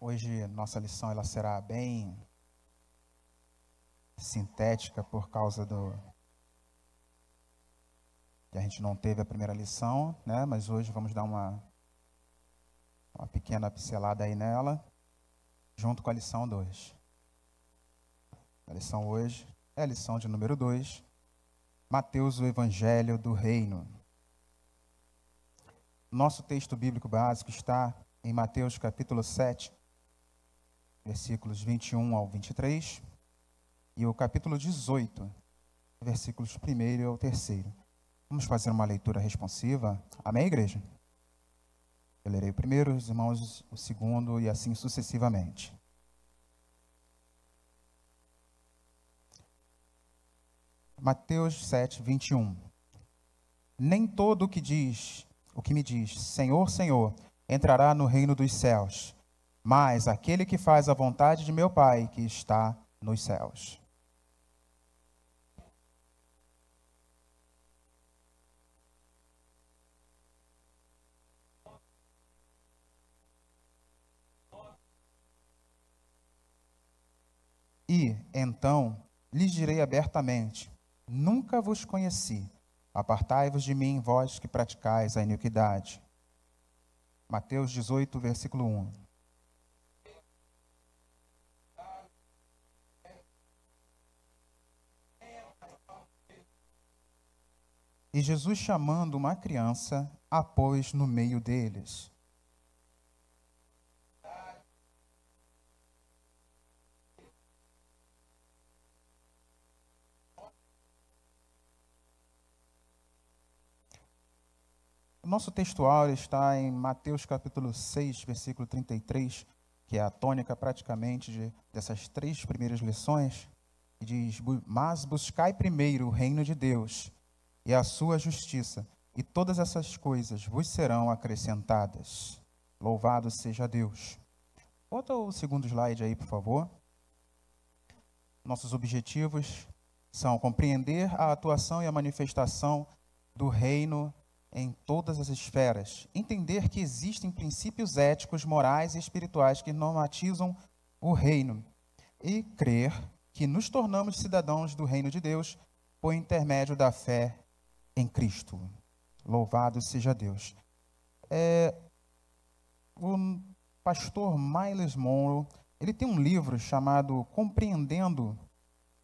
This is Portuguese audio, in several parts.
Hoje nossa lição ela será bem sintética por causa que a gente não teve a primeira lição, né? Mas hoje vamos dar uma pequena pincelada aí nela, junto com a lição 2. A lição hoje é a lição de número 2, Mateus, o Evangelho do Reino. Nosso texto bíblico básico está em Mateus capítulo 7, versículos 21 ao 23, e o capítulo 18, versículos 1 ao 3. Vamos fazer uma leitura responsiva. Amém, igreja? Eu lerei o primeiro, os irmãos o segundo e assim sucessivamente. Mateus 7, 21. Nem todo o que me diz, Senhor, Senhor, entrará no reino dos céus, mas aquele que faz a vontade de meu Pai que está nos céus. E, então, lhes direi abertamente, nunca vos conheci, apartai-vos de mim, vós que praticais a iniquidade. Mateus 18, versículo 1. E Jesus, chamando uma criança, a pôs no meio deles. O nosso textual está em Mateus capítulo 6, versículo 33, que é a tônica praticamente dessas 3 primeiras lições, que diz, mas buscai primeiro o reino de Deus e a sua justiça, e todas essas coisas vos serão acrescentadas. Louvado seja Deus. Bota o segundo slide aí, por favor. Nossos objetivos são compreender a atuação e a manifestação do reino em todas as esferas, entender que existem princípios éticos, morais e espirituais que normatizam o reino e crer que nos tornamos cidadãos do reino de Deus por intermédio da fé em Cristo. Louvado seja Deus. O pastor Myles Munroe, ele tem um livro chamado Compreendendo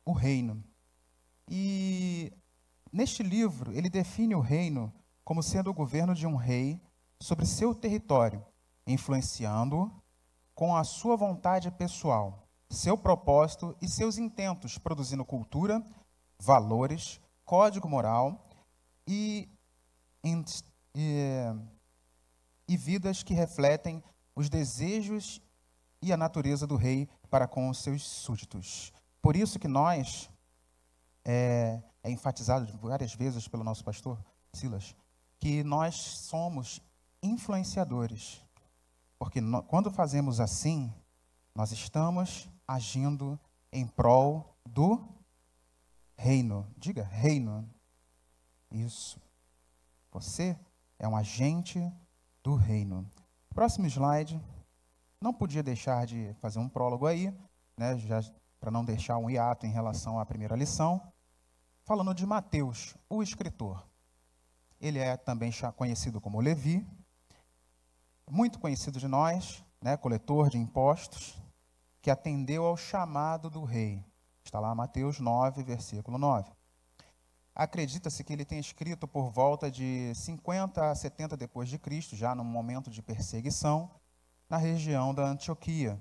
o Reino. E neste livro, ele define o reino como sendo o governo de um rei sobre seu território, influenciando-o com a sua vontade pessoal, seu propósito e seus intentos, produzindo cultura, valores, código moral e vidas que refletem os desejos e a natureza do rei para com os seus súditos. Por isso que nós, é enfatizado várias vezes pelo nosso pastor Silas, que nós somos influenciadores, porque quando fazemos assim, nós estamos agindo em prol do reino. Diga, reino. Isso. Você é um agente do reino. Próximo slide. Não podia deixar de fazer um prólogo aí, né, já para não deixar um hiato em relação à primeira lição, falando de Mateus, o escritor. Ele é também conhecido como Levi, muito conhecido de nós, né, coletor de impostos, que atendeu ao chamado do rei. Está lá Mateus 9, versículo 9. Acredita-se que ele tenha escrito por volta de 50 a 70 depois de Cristo, já num momento de perseguição, na região da Antioquia.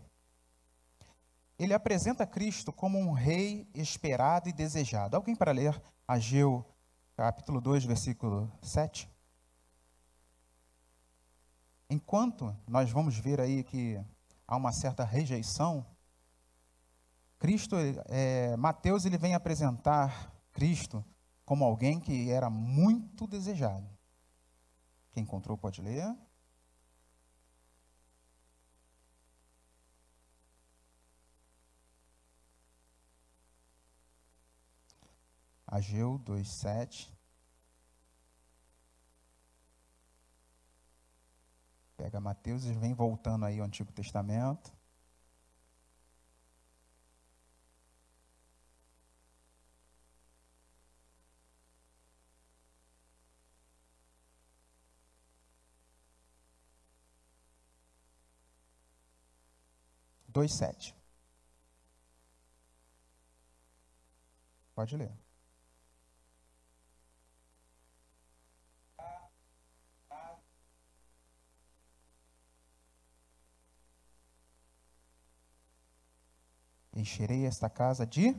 Ele apresenta Cristo como um rei esperado e desejado. Alguém para ler Ageu, capítulo 2, versículo 7? Enquanto nós vamos ver aí que há uma certa rejeição, Mateus ele vem apresentar Cristo como alguém que era muito desejado. Quem encontrou pode ler. Ageu 2:7. Pega Mateus e vem voltando aí ao Antigo Testamento. 2:7. Pode ler. Encherei esta casa de...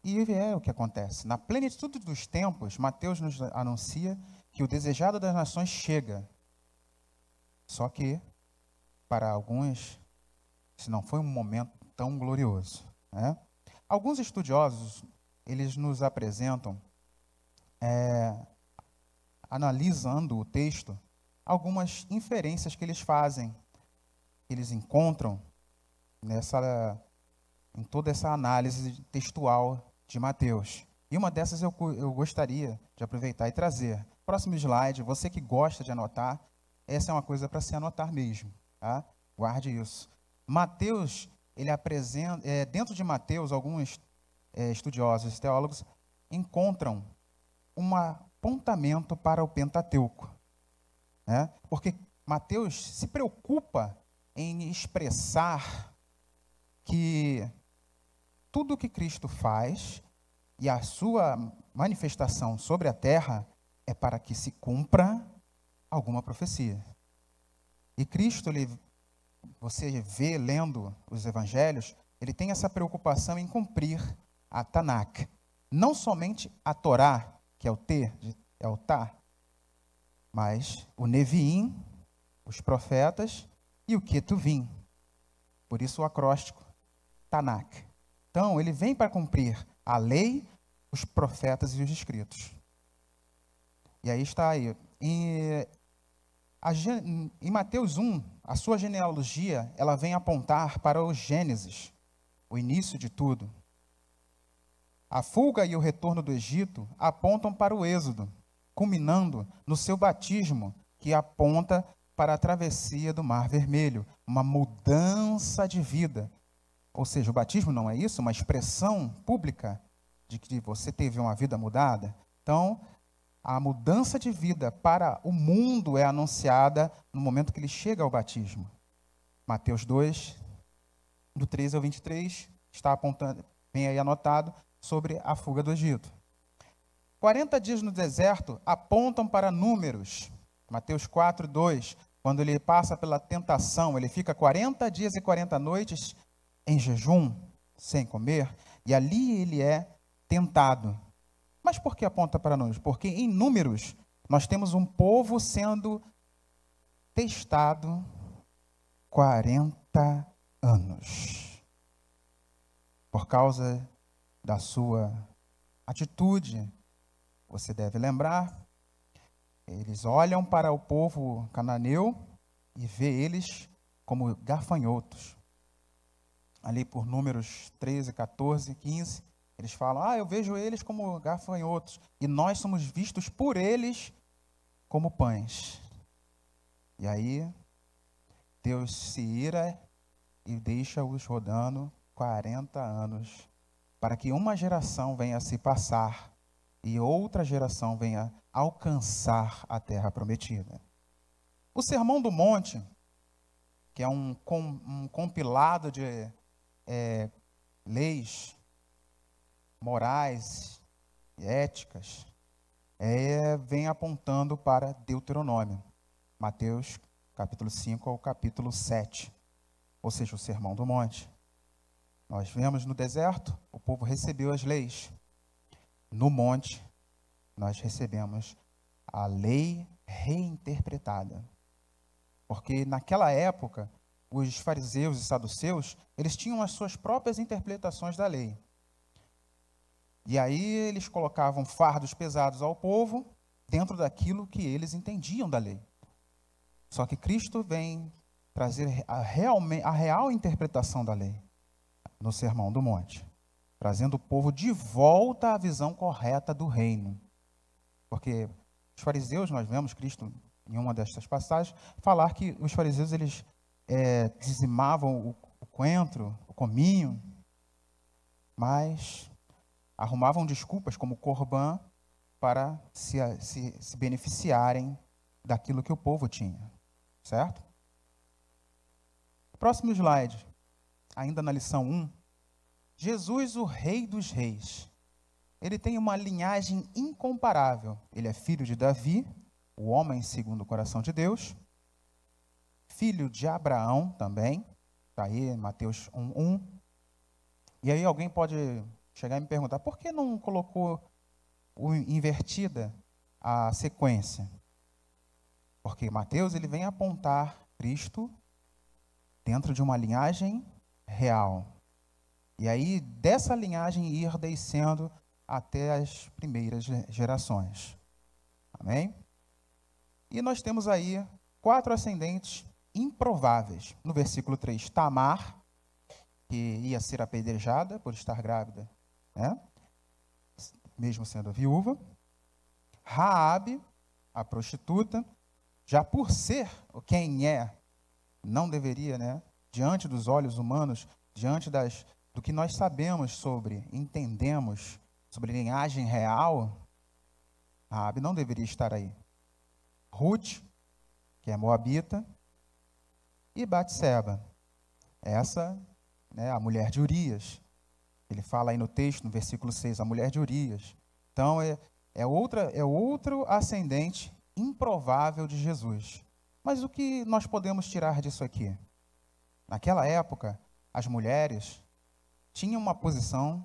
E é o que acontece. Na plenitude dos tempos, Mateus nos anuncia que o desejado das nações chega. Só que, para alguns, isso não foi um momento tão glorioso, né? Alguns estudiosos, eles nos apresentam, analisando o texto, algumas inferências que eles fazem, que eles encontram em toda essa análise textual de Mateus. E uma dessas eu gostaria de aproveitar e trazer. Próximo slide, você que gosta de anotar, essa é uma coisa para se anotar mesmo, tá? Guarde isso. Mateus, ele apresenta, dentro de Mateus, alguns estudiosos, teólogos, encontram um apontamento para o Pentateuco, né? Porque Mateus se preocupa em expressar que tudo o que Cristo faz e a sua manifestação sobre a terra é para que se cumpra alguma profecia. E Cristo, você vê lendo os evangelhos, ele tem essa preocupação em cumprir a Tanakh. Não somente a Torá, que é o T, é o Tá, mas o Neviim, os profetas e o Ketuvim. Por isso o acróstico Tanakh. Então, ele vem para cumprir a lei, os profetas e os escritos. E aí está aí. Em Mateus 1, a sua genealogia, ela vem apontar para o Gênesis, o início de tudo. A fuga e o retorno do Egito apontam para o Êxodo, culminando no seu batismo, que aponta para a travessia do Mar Vermelho, uma mudança de vida. Ou seja, o batismo não é isso? Uma expressão pública de que você teve uma vida mudada? Então, a mudança de vida para o mundo é anunciada no momento que ele chega ao batismo. Mateus 2, do 13 ao 23, está apontando, vem aí anotado, sobre a fuga do Egito. 40 dias no deserto apontam para números. Mateus 4, 2, quando ele passa pela tentação, ele fica 40 dias e 40 noites em jejum, sem comer, e ali ele é tentado. Mas por que aponta para números? Porque em números nós temos um povo sendo testado 40 anos. Por causa da sua atitude, você deve lembrar, eles olham para o povo cananeu e vê eles como gafanhotos. Ali por números 13, 14, 15, eles falam, eu vejo eles como gafanhotos, e nós somos vistos por eles como pães. E aí, Deus se ira e deixa-os rodando 40 anos, para que uma geração venha a se passar, e outra geração venha alcançar a terra prometida. O Sermão do Monte, que é um compilado de leis morais e éticas, vem apontando para Deuteronômio, Mateus capítulo 5 ao capítulo 7, ou seja, o Sermão do Monte. Nós vemos no deserto, o povo recebeu as leis. No monte, nós recebemos a lei reinterpretada. Porque naquela época, os fariseus e saduceus, eles tinham as suas próprias interpretações da lei. E aí eles colocavam fardos pesados ao povo dentro daquilo que eles entendiam da lei. Só que Cristo vem trazer a real interpretação da lei no Sermão do Monte, trazendo o povo de volta à visão correta do reino. Porque os fariseus, nós vemos Cristo em uma destas passagens, falar que os fariseus, eles dizimavam o coentro, o cominho, mas arrumavam desculpas como Corban para se beneficiarem daquilo que o povo tinha, certo? Próximo slide. Ainda na lição 1. Jesus, o Rei dos Reis. Ele tem uma linhagem incomparável. Ele é filho de Davi, o homem segundo o coração de Deus. Filho de Abraão também. Está aí, Mateus 1:1. E aí alguém pode chegar e me perguntar, por que não colocou invertida a sequência? Porque Mateus ele vem apontar Cristo dentro de uma linhagem real. E aí, dessa linhagem ir descendo até as primeiras gerações. Amém? E nós temos aí 4 ascendentes improváveis. No versículo 3, Tamar, que ia ser apedrejada por estar grávida, né? Mesmo sendo viúva. Raabe, a prostituta, já por ser quem é, não deveria, né? Diante dos olhos humanos, diante do que nós sabemos sobre, entendemos sobre linhagem real, Raabe não deveria estar aí. Ruth, que é moabita, e Batseba, essa, né, a mulher de Urias. Ele fala aí no texto, no versículo 6, a mulher de Urias. Então, é outro ascendente improvável de Jesus. Mas o que nós podemos tirar disso aqui? Naquela época, as mulheres tinham uma posição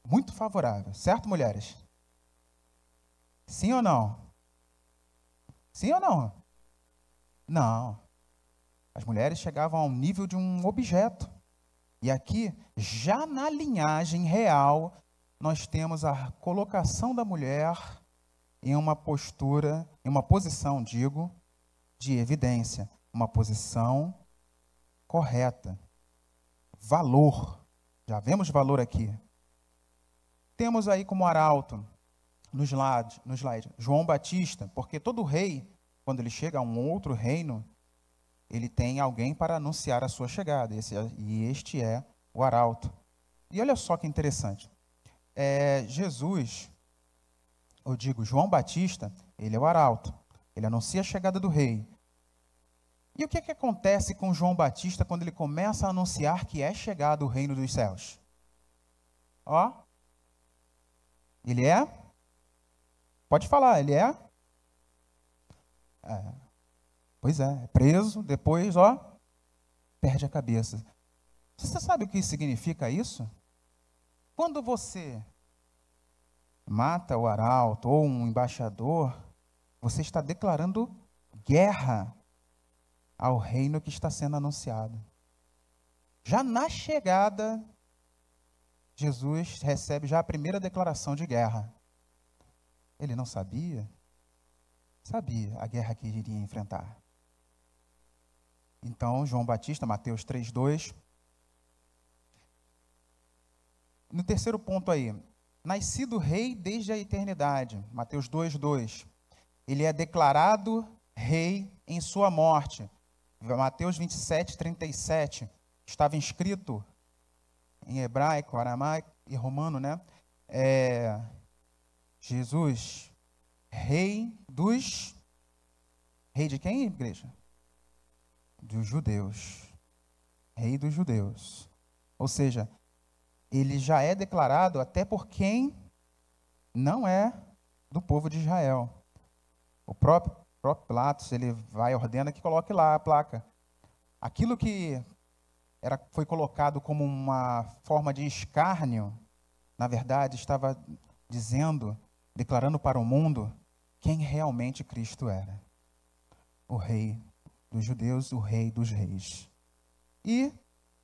muito favorável. Certo, mulheres? Sim ou não? Sim ou não? Não. As mulheres chegavam ao nível de um objeto. E aqui, já na linhagem real, nós temos a colocação da mulher em uma postura, em uma posição, digo, de evidência. Uma posição correta. Valor. Já vemos valor aqui. Temos aí como arauto, no slide, João Batista, porque todo rei, quando ele chega a um outro reino, ele tem alguém para anunciar a sua chegada. Este é o arauto. E olha só que interessante. João Batista, ele é o arauto. Ele anuncia a chegada do rei. E o que acontece com João Batista quando ele começa a anunciar que é chegado o reino dos céus? Ó. Ele é? Pode falar, ele é? Pois é preso, depois, perde a cabeça. Você sabe o que significa isso? Quando você mata o arauto ou um embaixador, você está declarando guerra ao reino que está sendo anunciado. Já na chegada, Jesus recebe já a primeira declaração de guerra. Ele não sabia? Sabia a guerra que iria enfrentar. Então, João Batista, Mateus 3:2. No terceiro ponto aí, nascido rei desde a eternidade, Mateus 2:2. Ele é declarado rei em sua morte. Mateus 27:37. Estava inscrito em hebraico, aramaico e romano, né? Jesus, rei de quem, igreja? Dos judeus. Rei dos judeus. Ou seja, ele já é declarado até por quem não é do povo de Israel. O próprio Pilatos, ele ordena que coloque lá a placa. Aquilo que foi colocado como uma forma de escárnio, na verdade, estava declarando para o mundo quem realmente Cristo era. O rei dos judeus, o rei dos reis. E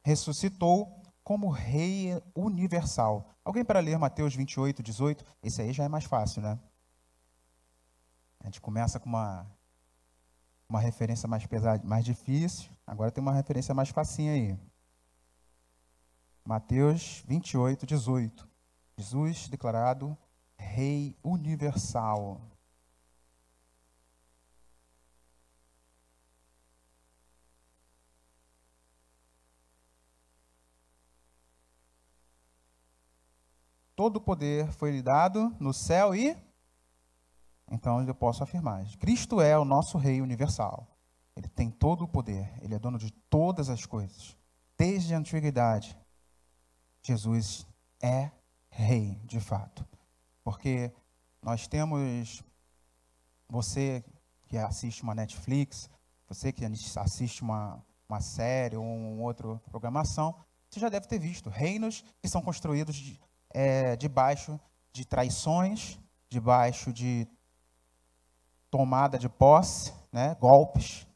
ressuscitou como rei universal. Alguém para ler Mateus 28:18? Esse aí já é mais fácil, né? A gente começa com uma referência mais pesada, mais difícil. Agora tem uma referência mais facinha aí. Mateus 28:18. Jesus declarado Rei universal. Todo o poder foi lhe dado no céu e... Então eu posso afirmar, Cristo é o nosso Rei universal. Ele tem todo o poder. Ele é dono de todas as coisas. Desde a antiguidade, Jesus é rei, de fato. Porque nós temos, você que assiste uma Netflix, você que assiste uma série ou uma outra programação, você já deve ter visto reinos que são construídos debaixo de traições, debaixo de tomada de posse, né, golpes.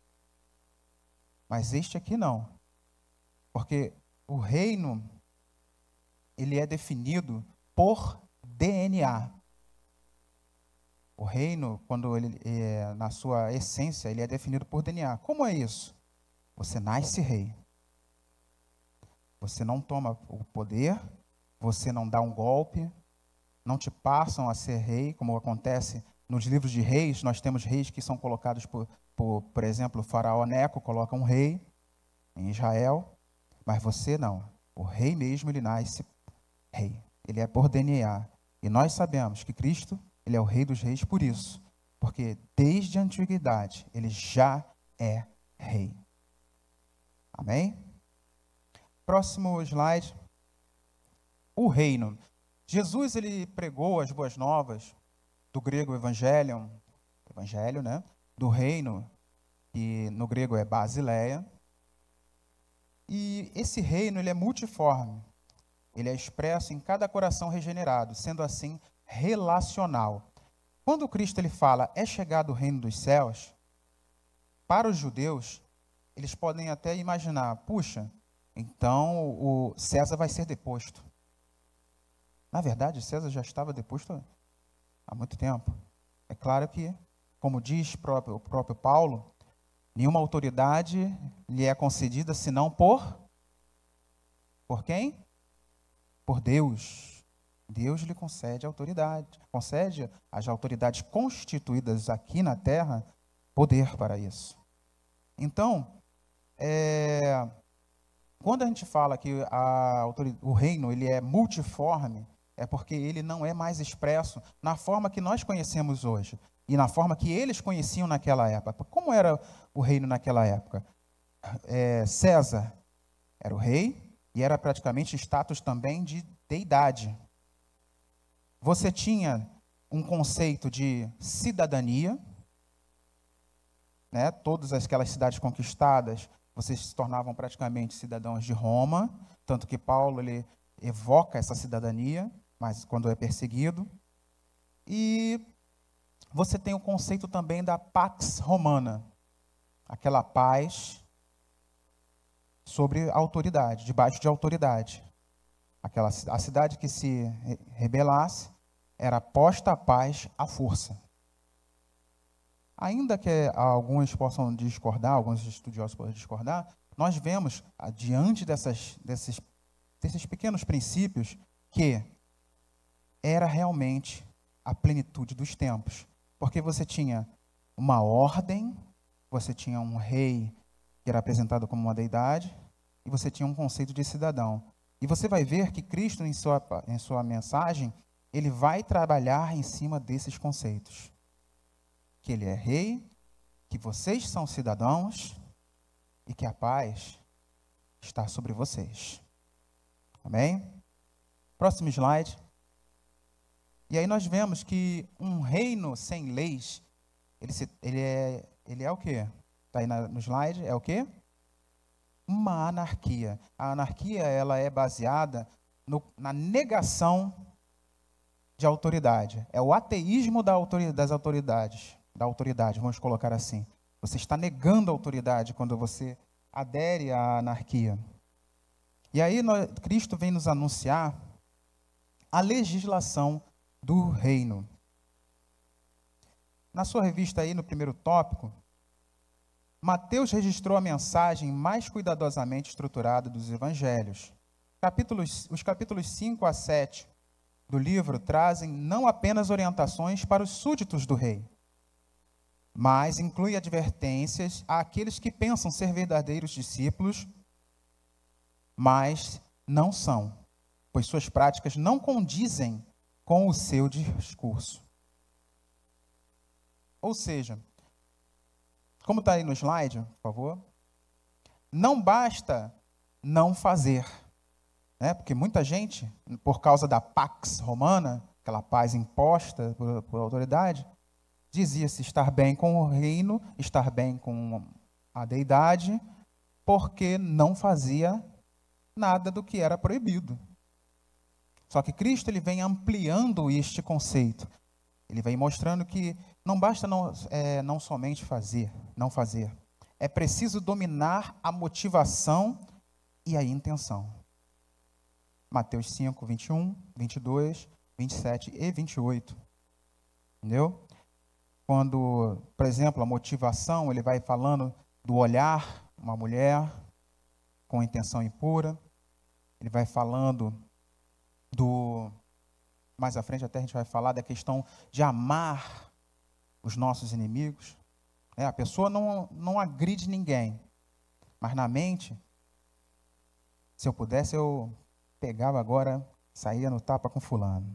Mas este aqui não. Porque o reino, ele é definido por DNA. O reino, quando ele na sua essência, ele é definido por DNA. Como é isso? Você nasce rei. Você não toma o poder, você não dá um golpe, não te passam a ser rei, como acontece nos livros de reis. Nós temos reis que são colocados por exemplo, o faraó Neco coloca um rei em Israel, mas você não. O rei mesmo, ele nasce rei. Ele é por DNA. E nós sabemos que Cristo, ele é o rei dos reis por isso. Porque desde a antiguidade, ele já é rei. Amém? Próximo slide. O reino. Jesus, ele pregou as boas novas, do grego evangelion, evangelho, né? Do reino, que no grego é basileia. E esse reino, ele é multiforme. Ele é expresso em cada coração regenerado, sendo assim relacional. Quando Cristo ele fala, é chegado o reino dos céus, para os judeus, eles podem até imaginar, puxa, então o César vai ser deposto. Na verdade, César já estava deposto há muito tempo. É claro que, como diz o próprio Paulo, nenhuma autoridade lhe é concedida senão por quem? Por Deus. Deus lhe concede autoridade, concede às autoridades constituídas aqui na terra poder para isso. Então, quando a gente fala que o reino ele é multiforme, é porque ele não é mais expresso na forma que nós conhecemos hoje e na forma que eles conheciam naquela época. Como era o reino naquela época? César era o rei e era praticamente status também de deidade. Você tinha um conceito de cidadania, né? Todas aquelas cidades conquistadas, vocês se tornavam praticamente cidadãos de Roma, tanto que Paulo ele evoca essa cidadania, mas quando é perseguido. E você tem o conceito também da Pax Romana, aquela paz sobre autoridade, debaixo de autoridade. A cidade que se rebelasse era posta a paz à força. Ainda que alguns possam discordar, alguns estudiosos possam discordar, nós vemos, diante desses pequenos princípios, que era realmente a plenitude dos tempos. Porque você tinha uma ordem, você tinha um rei que era apresentado como uma deidade, e você tinha um conceito de cidadão. E você vai ver que Cristo, em sua mensagem, ele vai trabalhar em cima desses conceitos. Que ele é rei, que vocês são cidadãos e que a paz está sobre vocês. Amém? Próximo slide. E aí nós vemos que um reino sem leis, ele é o quê? Está aí no slide, é o quê? Uma anarquia. A anarquia, ela é baseada na negação de autoridade. É o ateísmo das autoridades. Da autoridade, vamos colocar assim. Você está negando a autoridade quando você adere à anarquia. E aí Cristo vem nos anunciar a legislação do reino. Na sua revista aí, no primeiro tópico, Mateus registrou a mensagem mais cuidadosamente estruturada dos evangelhos. Os capítulos 5 a 7 do livro trazem não apenas orientações para os súditos do rei, mas inclui advertências àqueles que pensam ser verdadeiros discípulos, mas não são, pois suas práticas não condizem com o seu discurso. Ou seja, como está aí no slide, por favor, não basta não fazer, né? Porque muita gente, por causa da Pax Romana, aquela paz imposta por autoridade, dizia-se estar bem com o reino, estar bem com a deidade, porque não fazia nada do que era proibido. Só que Cristo ele vem ampliando este conceito. Ele vem mostrando que não basta não somente não fazer. É preciso dominar a motivação e a intenção. Mateus 5, 21, 22, 27 e 28. Entendeu? Quando, por exemplo, a motivação, ele vai falando do olhar uma mulher com intenção impura. Ele vai falando mais à frente até a gente vai falar da questão de amar os nossos inimigos. A pessoa não agride ninguém, mas na mente, se eu pudesse, eu pegava agora, saía no tapa com fulano.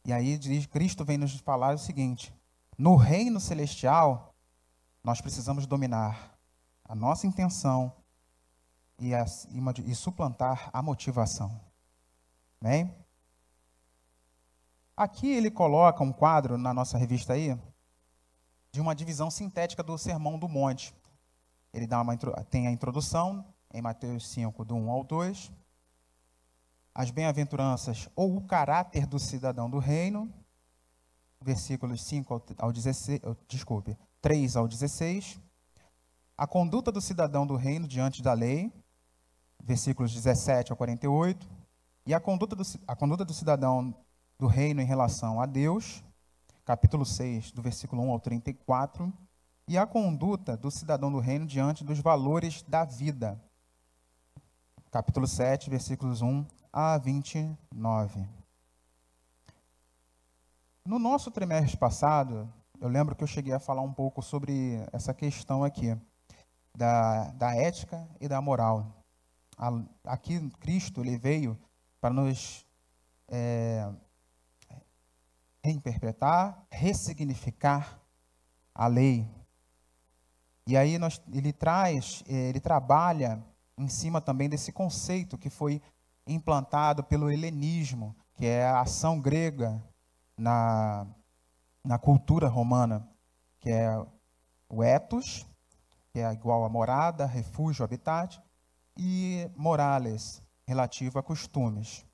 E aí Cristo vem nos falar o seguinte: no reino celestial, nós precisamos dominar a nossa intenção e suplantar a motivação. Amém? Aqui ele coloca um quadro na nossa revista aí, de uma divisão sintética do Sermão do Monte. Ele tem a introdução, em Mateus 5, do 1 ao 2, as bem-aventuranças ou o caráter do cidadão do reino, versículos 5 ao 16, 3 ao 16, a conduta do cidadão do reino diante da lei, versículos 17 ao 48, e a conduta do cidadão do reino em relação a Deus, capítulo 6, do versículo 1 ao 34, e a conduta do cidadão do reino diante dos valores da vida, capítulo 7, versículos 1 a 29. No nosso trimestre passado, eu lembro que eu cheguei a falar um pouco sobre essa questão aqui, da ética e da moral. Aqui, Cristo ele veio para nos reinterpretar, ressignificar a lei. E aí ele trabalha em cima também desse conceito que foi implantado pelo helenismo, que é a ação grega na cultura romana, que é o ethos, que é igual a morada, refúgio, habitat, e morales, relativo a costumes.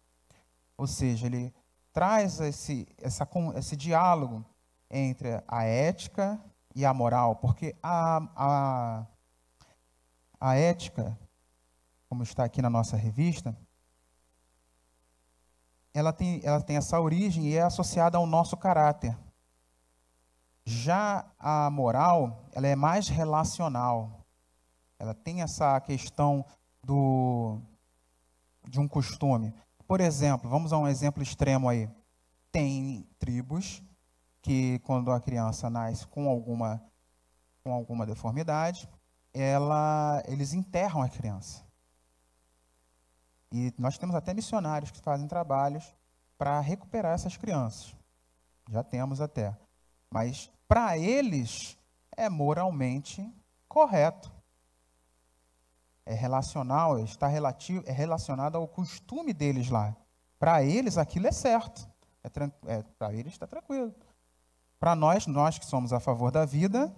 Ou seja, ele traz esse diálogo entre a ética e a moral, porque a ética, como está aqui na nossa revista, ela tem essa origem e é associada ao nosso caráter. Já a moral, ela é mais relacional. Ela tem essa questão de um costume. Por exemplo, vamos a um exemplo extremo aí. Tem tribos que, quando a criança nasce com alguma deformidade, eles enterram a criança. E nós temos até missionários que fazem trabalhos para recuperar essas crianças. Já temos até. Mas, para eles, é moralmente correto. É relacional, é relacionado ao costume deles lá. Para eles, aquilo é certo. Para eles está tranquilo. Para nós que somos a favor da vida,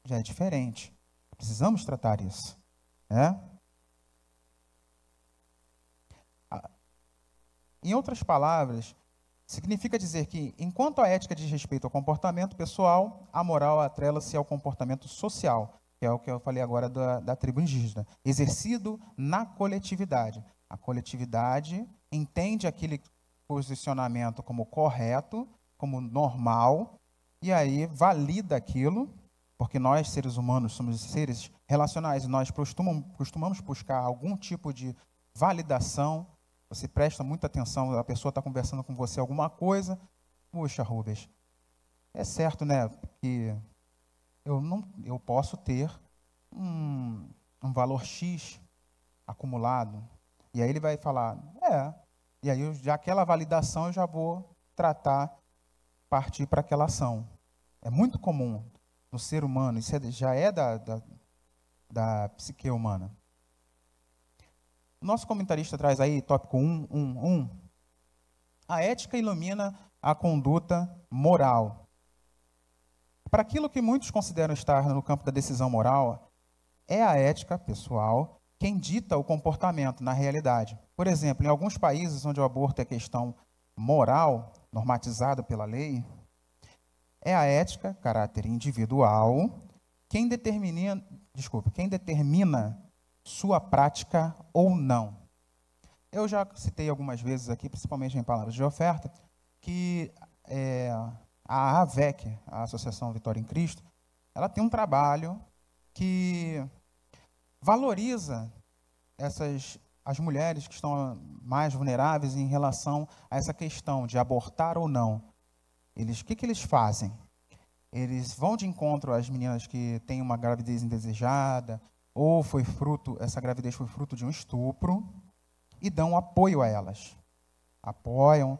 já é diferente. Precisamos tratar isso. Em outras palavras, significa dizer que, enquanto a ética diz respeito ao comportamento pessoal, a moral atrela-se ao comportamento social, que é o que eu falei agora da tribo indígena, exercido na coletividade. A coletividade entende aquele posicionamento como correto, como normal, e aí valida aquilo, porque nós, seres humanos, somos seres relacionais, e nós costumamos buscar algum tipo de validação. Você presta muita atenção, a pessoa está conversando com você alguma coisa. Puxa, Rubens, é certo, né, que eu posso ter um valor X acumulado. E aí ele vai falar, e aí já aquela validação eu já vou partir para aquela ação. É muito comum. no ser humano. Isso já é da psique humana. O nosso comentarista traz aí, tópico 1.1.1, a ética ilumina a conduta moral. Para aquilo que muitos consideram estar no campo da decisão moral, é a ética pessoal quem dita o comportamento na realidade. Por exemplo, em alguns países onde o aborto é questão moral, normatizada pela lei, é a ética, caráter individual, quem determina sua prática ou não. Eu já citei algumas vezes aqui, principalmente em palavras de oferta, que a AVEC, a Associação Vitória em Cristo, ela tem um trabalho que valoriza as mulheres que estão mais vulneráveis em relação a essa questão de abortar ou não. O que eles fazem? Eles vão de encontro às meninas que têm uma gravidez indesejada, ou essa gravidez foi fruto de um estupro, e dão apoio a elas. Apoiam,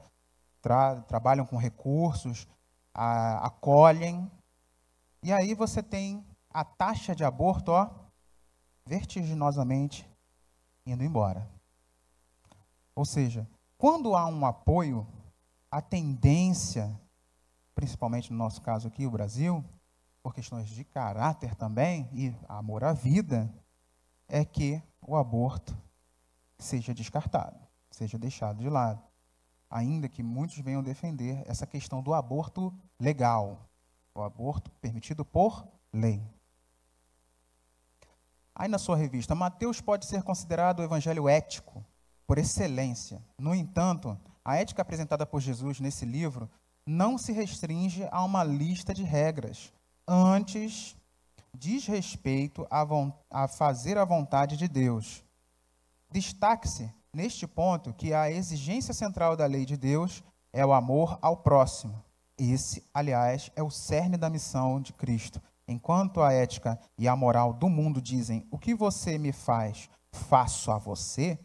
trabalham com recursos, acolhem. E aí você tem a taxa de aborto, vertiginosamente indo embora. Ou seja, quando há um apoio, a tendência, principalmente no nosso caso aqui, o Brasil, por questões de caráter também e amor à vida, é que o aborto seja descartado, seja deixado de lado. Ainda que muitos venham defender essa questão do aborto legal, o aborto permitido por lei. Aí na sua revista, Mateus pode ser considerado o evangelho ético por excelência. No entanto, a ética apresentada por Jesus nesse livro não se restringe a uma lista de regras. Antes, diz respeito a fazer a vontade de Deus. Destaque-se, neste ponto, que a exigência central da lei de Deus é o amor ao próximo. Esse, aliás, é o cerne da missão de Cristo. Enquanto a ética e a moral do mundo dizem o que você me faz, faço a você,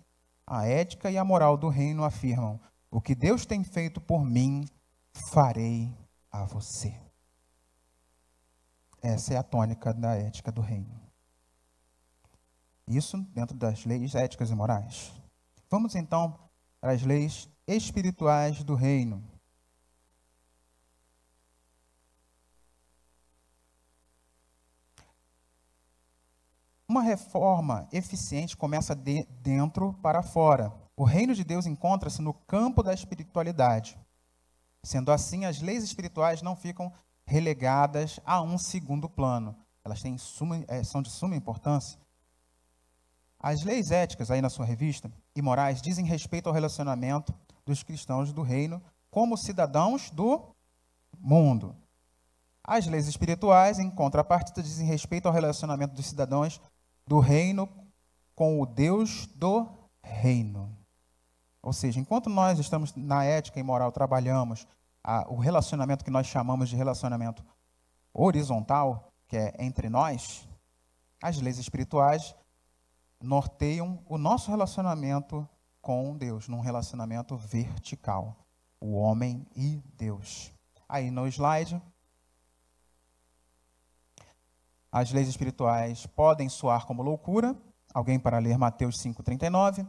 a ética e a moral do reino afirmam o que Deus tem feito por mim, farei a você. Essa é a tônica da ética do reino. Isso dentro das leis éticas e morais. Vamos então para as leis espirituais do reino. Uma reforma eficiente começa de dentro para fora. O reino de Deus encontra-se no campo da espiritualidade. Sendo assim, as leis espirituais não ficam relegadas a um segundo plano. Elas são de suma importância. As leis éticas, aí na sua revista, e morais, dizem respeito ao relacionamento dos cristãos do reino como cidadãos do mundo. As leis espirituais, em contrapartida, dizem respeito ao relacionamento dos cidadãos do reino com o Deus do reino. Ou seja, enquanto nós estamos na ética e moral, trabalhamos o relacionamento que nós chamamos de relacionamento horizontal, que é entre nós, as leis espirituais norteiam o nosso relacionamento com Deus, num relacionamento vertical, o homem e Deus. Aí no slide, as leis espirituais podem soar como loucura, alguém para ler Mateus 5,39,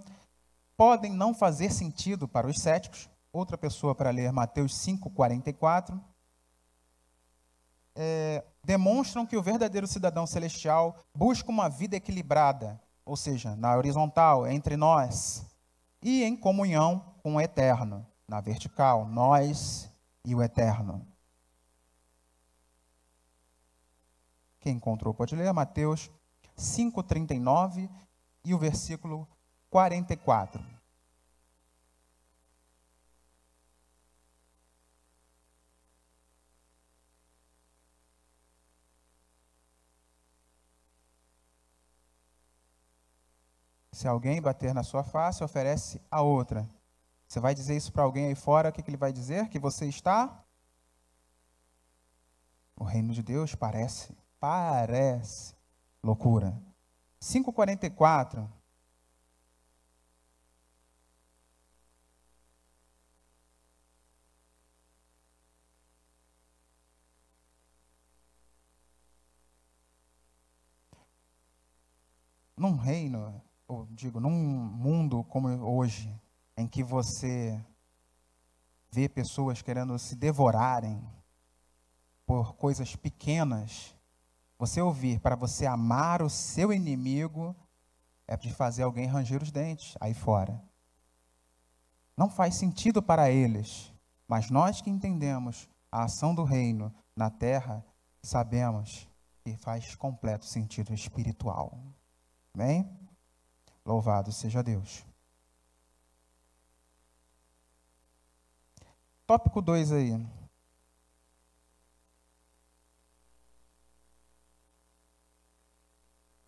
podem não fazer sentido para os céticos, outra pessoa para ler Mateus 5,44, demonstram que o verdadeiro cidadão celestial busca uma vida equilibrada, ou seja, na horizontal, entre nós, e em comunhão com o eterno, na vertical, nós e o eterno. Quem encontrou pode ler Mateus 5,39 e o versículo 44. Se alguém bater na sua face, oferece a outra. Você vai dizer isso para alguém aí fora, o que ele vai dizer? Que você está? O reino de Deus parece loucura. 5,44. num reino, ou digo, num mundo como hoje, em que você vê pessoas querendo se devorarem por coisas pequenas, você ouvir para você amar o seu inimigo é de fazer alguém ranger os dentes aí fora. Não faz sentido para eles, mas nós que entendemos a ação do reino na terra, sabemos que faz completo sentido espiritual. Amém? Louvado seja Deus. Tópico 2 aí.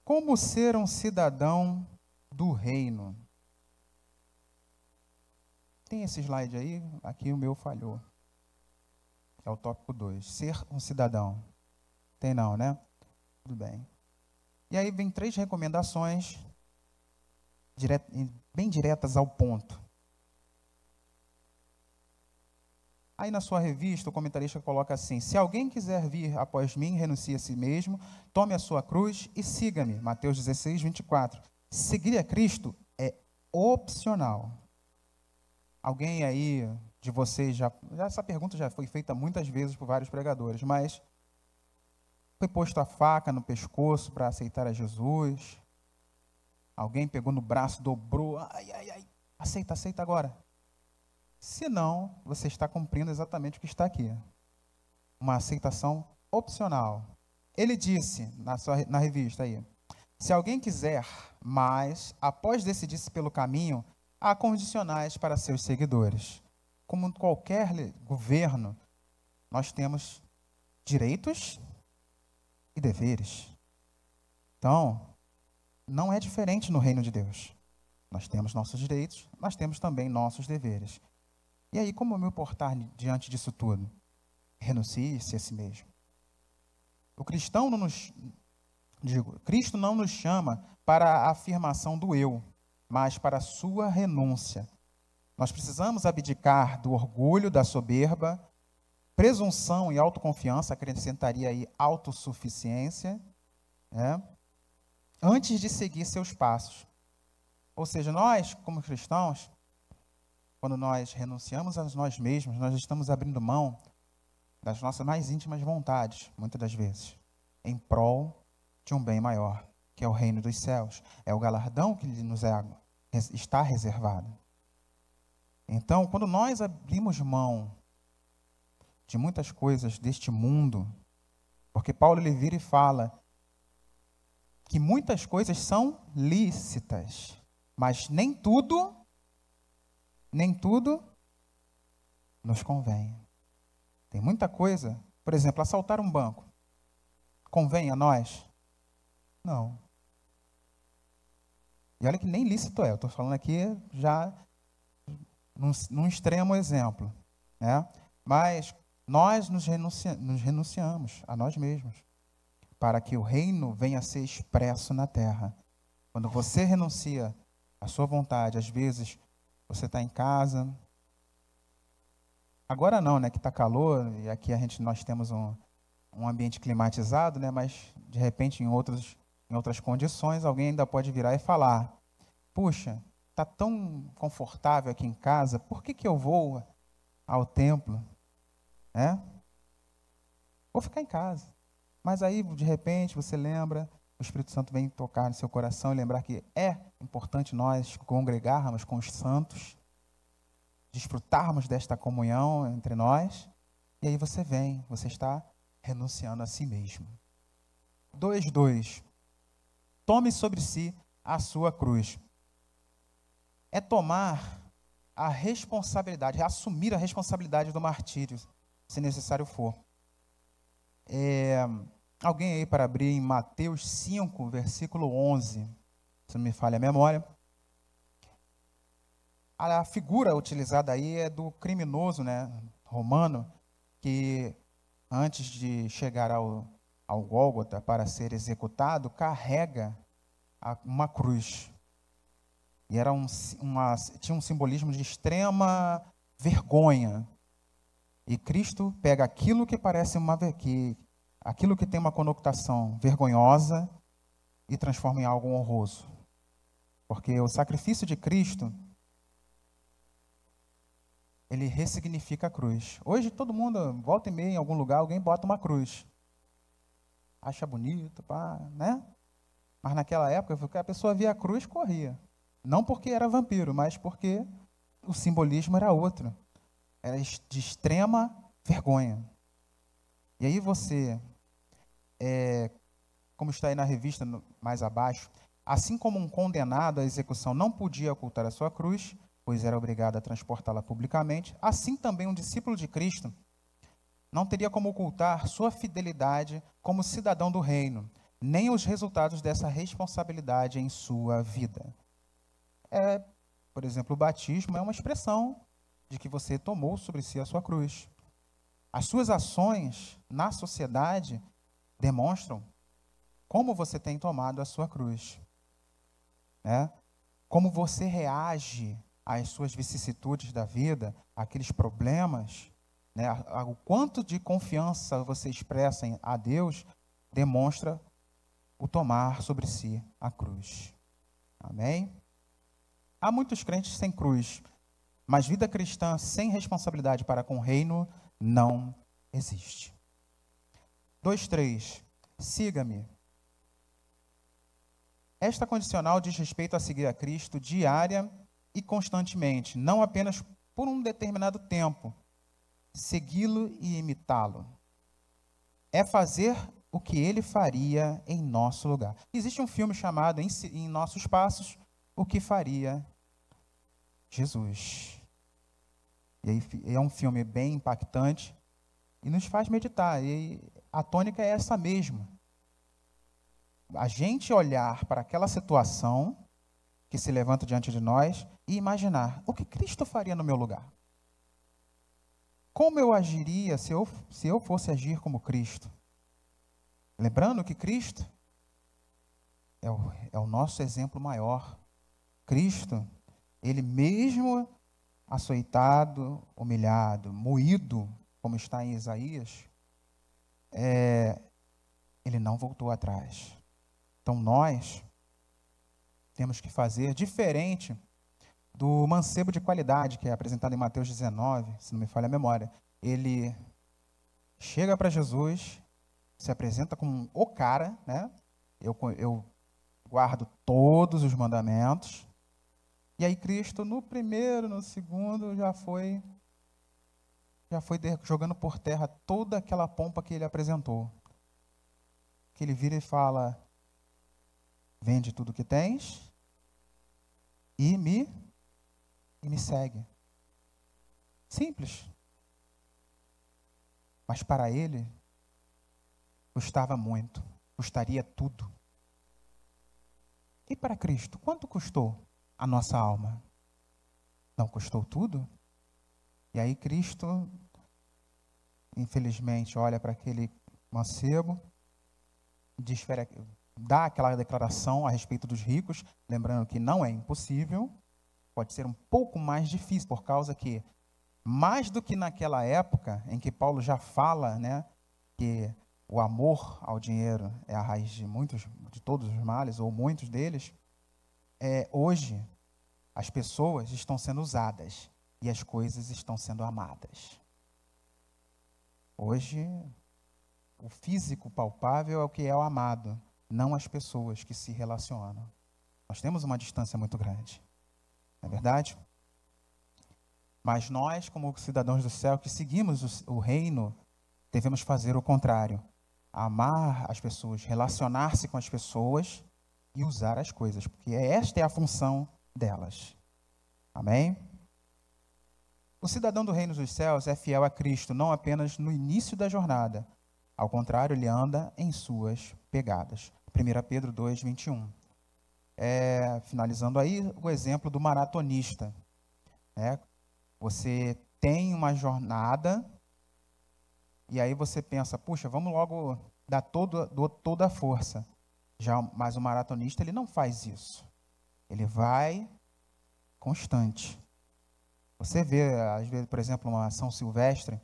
Como ser um cidadão do reino? Tem esse slide aí? Aqui o meu falhou. É o tópico 2. Ser um cidadão. Tem não, né? Tudo bem. E aí vem 3 recomendações bem diretas ao ponto. Aí na sua revista, o comentarista coloca assim: se alguém quiser vir após mim, renuncie a si mesmo, tome a sua cruz e siga-me. Mateus 16, 24. Seguir a Cristo é opcional. Alguém aí de vocês já essa pergunta já foi feita muitas vezes por vários pregadores, mas foi posto a faca no pescoço para aceitar a Jesus? Alguém pegou no braço, dobrou, ai, aceita agora. Se não, você está cumprindo exatamente o que está aqui. Uma aceitação opcional. Ele disse na revista aí: se alguém quiser, mas após decidir-se pelo caminho, há condicionais para seus seguidores. Como qualquer governo, nós temos direitos e deveres. Então, não é diferente no reino de Deus. Nós temos nossos direitos, nós temos também nossos deveres. E aí, como me portar diante disso tudo? Renuncie-se a si mesmo. Cristo não nos chama para a afirmação do eu, mas para a sua renúncia. Nós precisamos abdicar do orgulho, da soberba, presunção e autoconfiança, acrescentaria aí autossuficiência, né? Antes de seguir seus passos. Ou seja, nós, como cristãos, quando nós renunciamos a nós mesmos, nós estamos abrindo mão das nossas mais íntimas vontades, muitas das vezes, em prol de um bem maior, que é o reino dos céus. É o galardão que nos está reservado. Então, quando nós abrimos mão de muitas coisas deste mundo, porque Paulo ele vira e fala que muitas coisas são lícitas, mas nem tudo nos convém. Tem muita coisa, por exemplo, assaltar um banco, convém a nós? Não. E olha que nem lícito é, eu estou falando aqui já num extremo exemplo, né? Mas nós nos renunciamos a nós mesmos, para que o reino venha a ser expresso na terra. Quando você renuncia à sua vontade, às vezes você está em casa, agora não, né, que está calor, e aqui nós temos um ambiente climatizado, né, mas de repente em outras condições, alguém ainda pode virar e falar: puxa, está tão confortável aqui em casa, por que eu vou ao templo? Vou ficar em casa. Mas aí, de repente, você lembra, o Espírito Santo vem tocar no seu coração e lembrar que é importante nós congregarmos com os santos, desfrutarmos desta comunhão entre nós, e aí você está renunciando a si mesmo. 2:2. Tome sobre si a sua cruz. É tomar a responsabilidade, é assumir a responsabilidade do martírio, se necessário for. Alguém aí para abrir em Mateus 5, versículo 11, se não me falha a memória. A figura utilizada aí é do criminoso, né, romano, que antes de chegar ao Gólgota para ser executado, carrega uma cruz. E tinha um simbolismo de extrema vergonha. E Cristo pega aquilo que parece aquilo que tem uma conotação vergonhosa e transforma em algo honroso. Porque o sacrifício de Cristo, ele ressignifica a cruz. Hoje todo mundo, volta e meia, em algum lugar, alguém bota uma cruz. Acha bonito, pá, né? Mas naquela época, a pessoa via a cruz, corria. Não porque era vampiro, mas porque o simbolismo era outro. Era de extrema vergonha. E aí você, como está aí na revista mais abaixo, assim como um condenado à execução não podia ocultar a sua cruz, pois era obrigado a transportá-la publicamente, assim também um discípulo de Cristo não teria como ocultar sua fidelidade como cidadão do reino, nem os resultados dessa responsabilidade em sua vida. Por exemplo, o batismo é uma expressão de que você tomou sobre si a sua cruz. As suas ações na sociedade demonstram como você tem tomado a sua cruz, né? Como você reage às suas vicissitudes da vida, àqueles problemas, né? O quanto de confiança você expressa a Deus demonstra o tomar sobre si a cruz. Amém? Há muitos crentes sem cruz, mas vida cristã sem responsabilidade para com o reino não existe. 2:3. Siga-me. Esta condicional diz respeito a seguir a Cristo diária e constantemente, não apenas por um determinado tempo. Segui-lo e imitá-lo. É fazer o que ele faria em nosso lugar. Existe um filme chamado Em Nossos Passos, O que Faria Jesus. E aí, é um filme bem impactante e nos faz meditar. E a tônica é essa mesma. A gente olhar para aquela situação que se levanta diante de nós e imaginar o que Cristo faria no meu lugar. Como eu agiria se eu fosse agir como Cristo? Lembrando que Cristo é o nosso exemplo maior. Cristo, ele mesmo açoitado, humilhado, moído, como está em Isaías, ele não voltou atrás. Então nós temos que fazer diferente do mancebo de qualidade, que é apresentado em Mateus 19, se não me falha a memória. Ele chega para Jesus, se apresenta como o cara, né? Eu guardo todos os mandamentos. E aí Cristo, no primeiro, no segundo, já foi jogando por terra toda aquela pompa que ele apresentou. Que ele vira e fala: vende tudo que tens e me segue. Simples. Mas para ele, custava muito, custaria tudo. E para Cristo, quanto custou a nossa alma? Não custou tudo? E aí Cristo, infelizmente, olha para aquele mancebo, dá aquela declaração a respeito dos ricos, lembrando que não é impossível, pode ser um pouco mais difícil, por causa que, mais do que naquela época, em que Paulo já fala, né, que o amor ao dinheiro é a raiz de todos os males, ou muitos deles, hoje as pessoas estão sendo usadas e as coisas estão sendo amadas. Hoje, o físico palpável é o que é o amado, não as pessoas que se relacionam. Nós temos uma distância muito grande, não é verdade? Mas nós, como cidadãos do céu, que seguimos o reino, devemos fazer o contrário. Amar as pessoas, relacionar-se com as pessoas e usar as coisas, porque esta é a função delas. Amém? O cidadão do reino dos céus é fiel a Cristo, não apenas no início da jornada. Ao contrário, ele anda em suas pegadas. 1 Pedro 2, 21. Finalizando aí, o exemplo do maratonista. Você tem uma jornada e aí você pensa, puxa, vamos logo dar toda a força. Mas o maratonista, ele não faz isso. Ele vai constante. Você vê, às vezes, por exemplo, uma São Silvestre,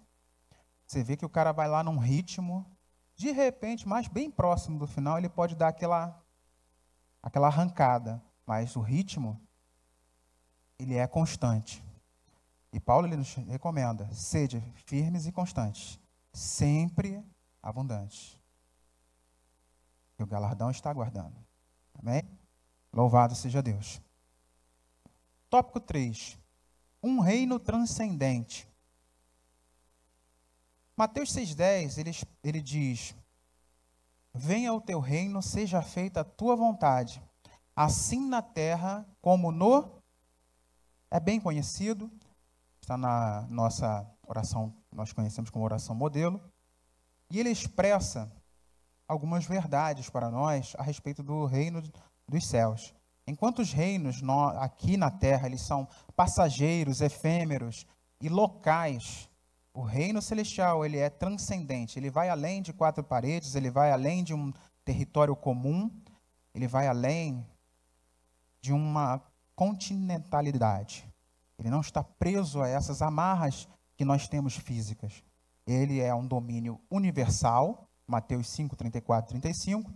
você vê que o cara vai lá num ritmo, de repente, mas bem próximo do final, ele pode dar aquela arrancada, mas o ritmo, ele é constante. E Paulo, ele nos recomenda, sede firmes e constantes, sempre abundantes. E o galardão está aguardando. Amém? Louvado seja Deus. Tópico 3. Um reino transcendente. Mateus 6,10, ele diz: venha o teu reino, seja feita a tua vontade, assim na terra como no... É bem conhecido, está na nossa oração, nós conhecemos como oração modelo, e ele expressa algumas verdades para nós a respeito do reino dos céus. Enquanto os reinos aqui na terra, eles são passageiros, efêmeros e locais, o reino celestial, ele é transcendente, ele vai além de quatro paredes, ele vai além de um território comum, ele vai além de uma continentalidade. Ele não está preso a essas amarras que nós temos físicas. Ele é um domínio universal, Mateus 5, 34, 35.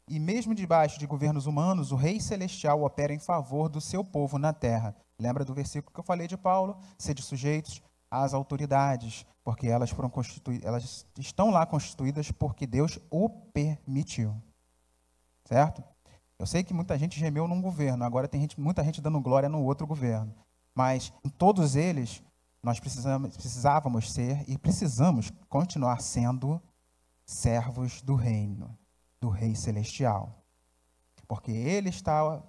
E mesmo debaixo de governos humanos, o Rei Celestial opera em favor do seu povo na terra. Lembra do versículo que eu falei de Paulo? Sede sujeitos às autoridades, porque elas foram elas estão lá constituídas porque Deus o permitiu. Certo? Eu sei que muita gente gemeu num governo, agora tem muita gente dando glória no outro governo. Mas em todos eles, nós precisávamos ser e precisamos continuar sendo servos do reino, do Rei Celestial. Porque ele está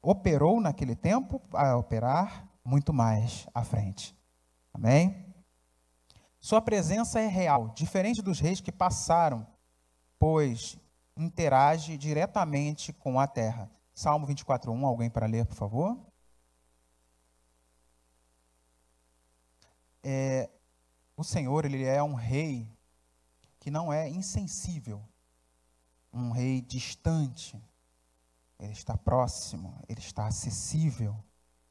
operou naquele tempo, a operar muito mais à frente. Amém? Sua presença é real, diferente dos reis que passaram, pois interage diretamente com a terra. Salmo 24:1, alguém para ler, por favor? O Senhor, ele é um rei que não é insensível, um rei distante. Ele está próximo, ele está acessível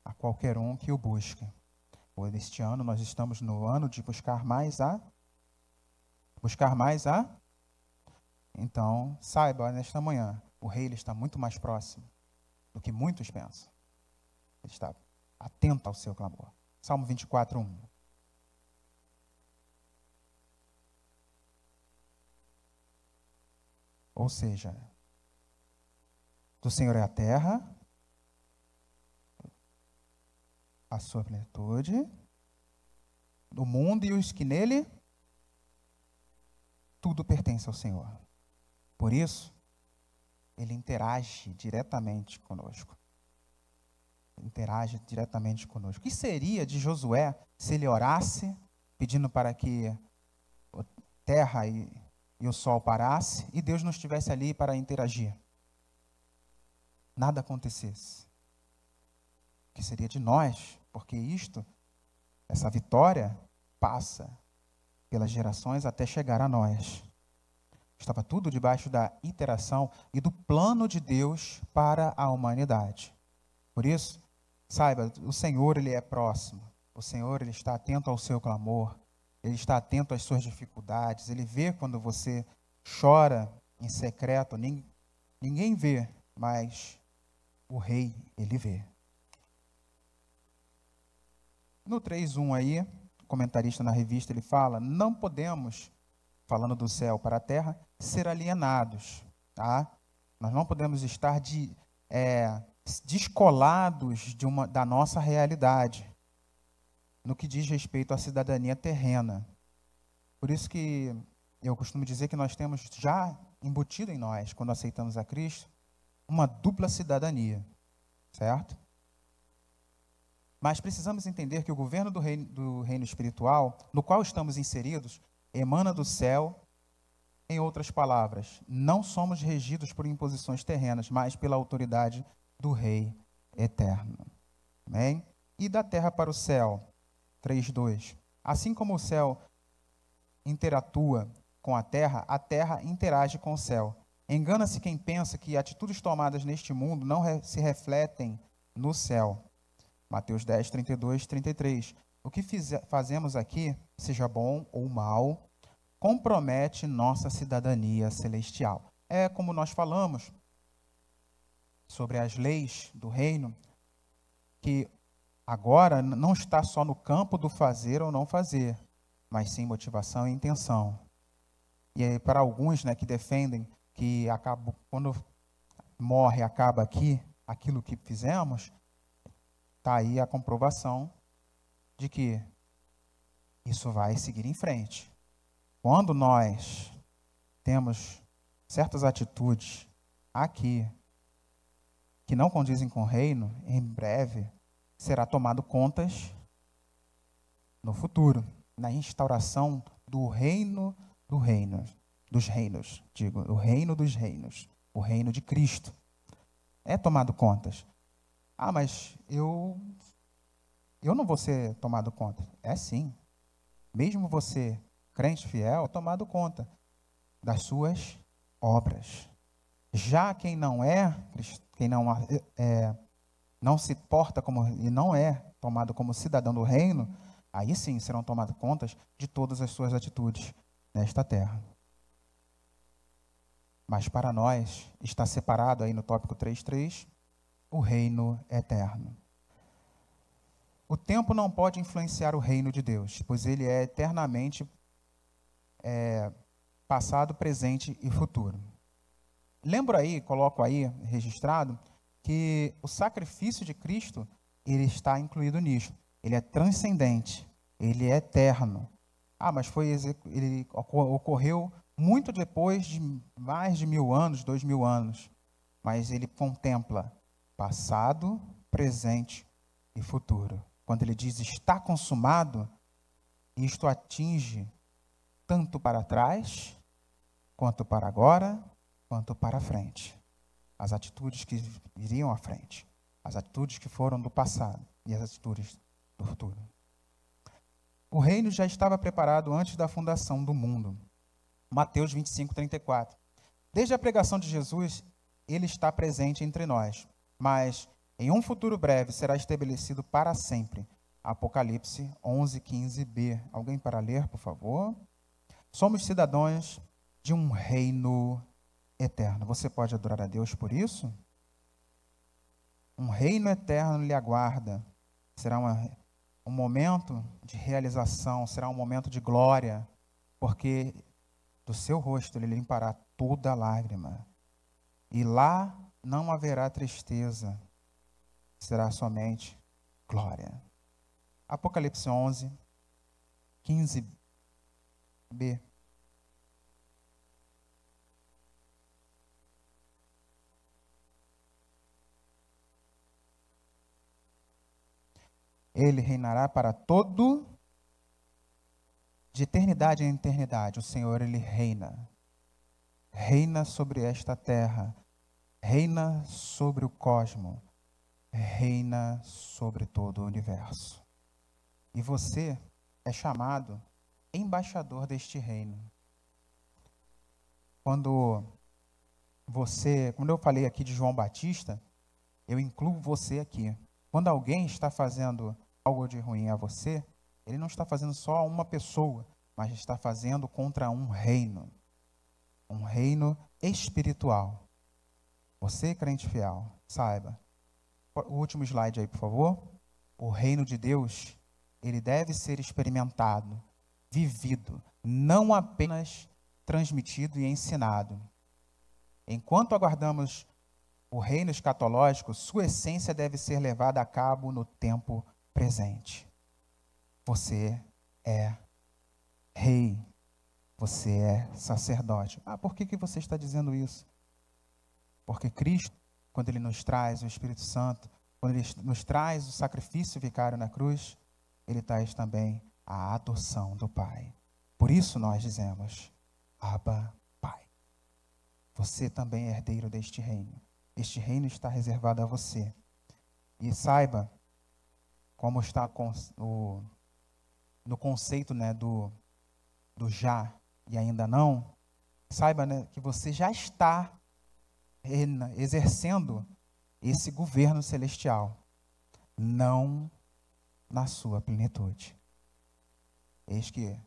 a qualquer um que o busque. Por este ano, nós estamos no ano de buscar mais a... Então, saiba, nesta manhã, o rei, ele está muito mais próximo do que muitos pensam. Ele está atento ao seu clamor. Salmo 24:1. Ou seja, do Senhor é a terra, a sua plenitude, o mundo e os que nele, tudo pertence ao Senhor. Por isso, ele interage diretamente conosco. Interage diretamente conosco. O que seria de Josué se ele orasse, pedindo para que a terra e o sol parasse, e Deus não estivesse ali para interagir? Nada acontecesse. O que seria de nós? Porque essa vitória passa pelas gerações até chegar a nós. Estava tudo debaixo da interação e do plano de Deus para a humanidade. Por isso, saiba, o Senhor, ele é próximo. O Senhor, ele está atento ao seu clamor. Ele está atento às suas dificuldades. Ele vê quando você chora em secreto. Ninguém vê, mas o rei, ele vê. No 3:1 aí, o comentarista na revista, ele fala: não podemos, falando do céu para a terra, ser alienados. Tá? Nós não podemos estar descolados da nossa realidade no que diz respeito à cidadania terrena. Por isso que eu costumo dizer que nós temos já embutido em nós, quando aceitamos a Cristo, uma dupla cidadania, certo? Mas precisamos entender que o governo do reino espiritual, no qual estamos inseridos, emana do céu. Em outras palavras, não somos regidos por imposições terrenas, mas pela autoridade do Rei eterno. Amém? E da terra para o céu, 3:2. Assim como o céu interatua com a terra interage com o céu. Engana-se quem pensa que atitudes tomadas neste mundo não se refletem no céu. Mateus 10, 32, 33. O que fazemos aqui, seja bom ou mal, compromete nossa cidadania celestial. É como nós falamos, sobre as leis do reino, que agora não está só no campo do fazer ou não fazer, mas sim motivação e intenção. E aí, para alguns, né, que defendem que quando morre, acaba aqui aquilo que fizemos, está aí a comprovação de que isso vai seguir em frente. Quando nós temos certas atitudes aqui que não condizem com o reino, em breve será tomado contas no futuro, na instauração do reino dos reinos, digo, o reino dos reinos, o reino de Cristo. É tomado contas. Ah, mas eu não vou ser tomado conta. É sim. Mesmo você, crente fiel, é tomado conta das suas obras. Já quem não é, quem não se porta como e não é tomado como cidadão do reino, aí sim serão tomadas contas de todas as suas atitudes nesta terra. Mas para nós está separado aí no tópico 3.3 o reino eterno. O tempo não pode influenciar o reino de Deus, pois ele é eternamente passado, presente e futuro. Lembro aí, coloco aí registrado, que o sacrifício de Cristo, ele está incluído nisso. Ele é transcendente, ele é eterno. Ah, mas ele ocorreu muito depois de mais de 1000 anos, 2000 anos. Mas ele contempla passado, presente e futuro. Quando ele diz está consumado, isto atinge tanto para trás, quanto para agora, quanto para frente. As atitudes que iriam à frente, as atitudes que foram do passado e as atitudes do futuro. O reino já estava preparado antes da fundação do mundo. Mateus 25:34. Desde a pregação de Jesus, ele está presente entre nós, mas em um futuro breve será estabelecido para sempre. Apocalipse 11:15b. Alguém para ler, por favor? Somos cidadãos de um reino eterno. Você pode adorar a Deus por isso? Um reino eterno lhe aguarda. Será um momento de realização, será um momento de glória, porque do seu rosto ele limpará toda lágrima. E lá não haverá tristeza, será somente glória. Apocalipse 11:15b. Ele reinará para todo, de eternidade em eternidade. O Senhor, ele reina. Reina sobre esta terra. Reina sobre o cosmos. Reina sobre todo o universo. E você é chamado embaixador deste reino. Quando eu falei aqui de João Batista, eu incluo você aqui. Quando alguém está fazendo algo de ruim a você, ele não está fazendo só a uma pessoa, mas está fazendo contra um reino espiritual. Você, crente fiel, saiba. O último slide aí, por favor. O reino de Deus, ele deve ser experimentado, vivido, não apenas transmitido e ensinado. Enquanto aguardamos o reino escatológico, sua essência deve ser levada a cabo no tempo presente. Você é rei. Você é sacerdote. Ah, por que você está dizendo isso? Porque Cristo, quando ele nos traz o Espírito Santo, quando ele nos traz o sacrifício vicário na cruz, ele traz também a adoção do Pai. Por isso nós dizemos, Abba, Pai. Você também é herdeiro deste reino. Este reino está reservado a você. E saiba, como está no conceito, né, do já e ainda não, saiba, né, que você já está exercendo esse governo celestial, não na sua plenitude. Eis que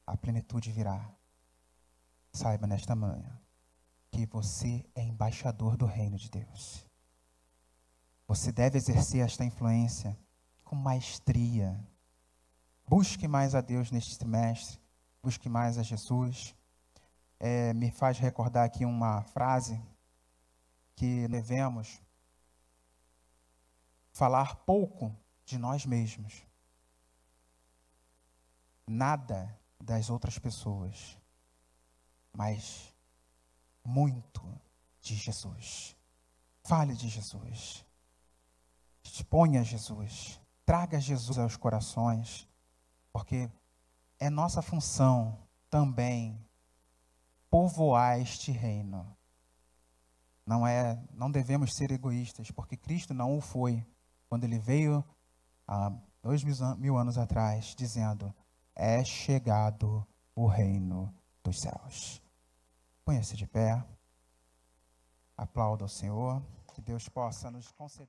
a plenitude virá. Saiba nesta manhã que você é embaixador do reino de Deus. Você deve exercer esta influência com maestria. Busque mais a Deus neste trimestre. Busque mais a Jesus. Me faz recordar aqui uma frase que devemos falar pouco de nós mesmos. Nada das outras pessoas, mas muito de Jesus. Fale de Jesus. Exponha Jesus. Traga Jesus aos corações, porque é nossa função também povoar este reino. Não devemos ser egoístas, porque Cristo não o foi quando ele veio há 2000 anos atrás, dizendo: é chegado o reino dos céus. Ponha-se de pé, aplauda ao Senhor, que Deus possa nos conceder.